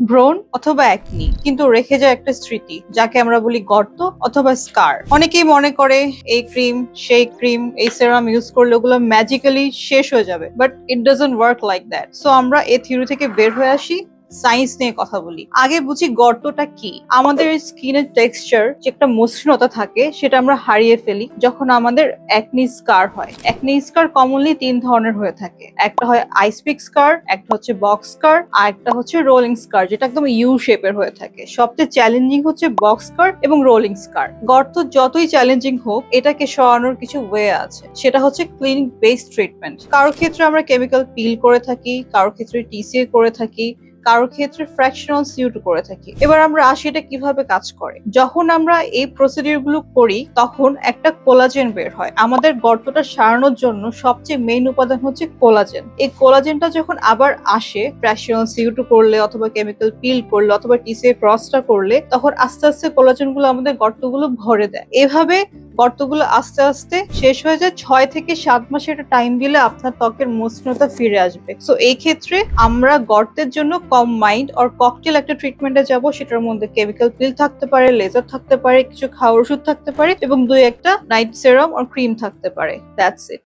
ব্রণ অথবা অ্যাকনি কিন্তু রেখে যায় একটা স্মৃতি, যাকে আমরা বলি গর্ত অথবা স্কার। অনেকেই মনে করে এই ক্রিম সেই ক্রিম এই সেরাম ইউজ করলে ওগুলো ম্যাজিক্যালি শেষ হয়ে যাবে, but it doesn't work like that. So আমরা এই থিওরি থেকে বের হয়ে আসি, সায়েন্স নিয়ে কথা বলি। আগে বুঝি গর্তটা কি। আমাদের স্কিনের টেক্সচার যে একটা মসৃণতা থাকে সেটা আমরা হারিয়ে ফেলি যখন আমাদের অ্যাকনি স্কার হয়। অ্যাকনি স্কার কমনলি 3 ধরনের হয়ে থাকে। একটা হয় আইস পিক স্কার, একটা হচ্ছে বক্স স্কার, আর একটা হচ্ছে রোলিং স্কার, যেটা একদম ইউ শেপের হয়ে থাকে। সবচেয়ে চ্যালেঞ্জিং হচ্ছে বক্স স্কার এবং রোলিং স্কার। গর্ত যতই চ্যালেঞ্জিং হোক, এটাকে সরানোর কিছু ওয়ে আছে, সেটা হচ্ছে ক্লিনিক বেসড ট্রিটমেন্ট। কারোর ক্ষেত্রে আমরা কেমিক্যাল পিল করে থাকি, কারোর ক্ষেত্রে টিসিএ করে থাকি, কারোর ক্ষেত্রে ফ্র্যাকশনাল সিউট করে থাকি। এবার আমরা আসি এটা কিভাবে কাজ করে। যখন আমরা এই প্রসিডিউর গুলো করি তখন একটা কোলাজেন বের হয়। আমাদের গর্তটা সারানোর জন্য সবচেয়ে মেইন উপাদান হচ্ছে কোলাজেন। এই কোলাজেনটা যখন আবার আসে ফ্র্যাকশনাল সিউট করলে অথবা কেমিক্যাল পিল করলে অথবা টিসিএ ক্রসটা করলে, তখন আস্তে আস্তে কোলাজেন গুলো আমাদের গর্তগুলো ভরে দেয়। এভাবে গর্তগুলো আস্তে আস্তে শেষ হয়ে যায়। 6 থেকে 7 মাসে একটা টাইম দিলে আপনার ত্বকের মসৃণতা ফিরে আসবে। সো এই ক্ষেত্রে আমরা গর্তের জন্য কম্বাইন্ড অর ককটেল একটা ট্রিটমেন্টে যাব। সেটার মধ্যে কেমিক্যাল পিল থাকতে পারে, লেজার থাকতে পারে, কিছু খাওয়ার ওষুধ থাকতে পারে এবং 2-1টা নাইট সেরাম অর ক্রিম থাকতে পারে। That's it.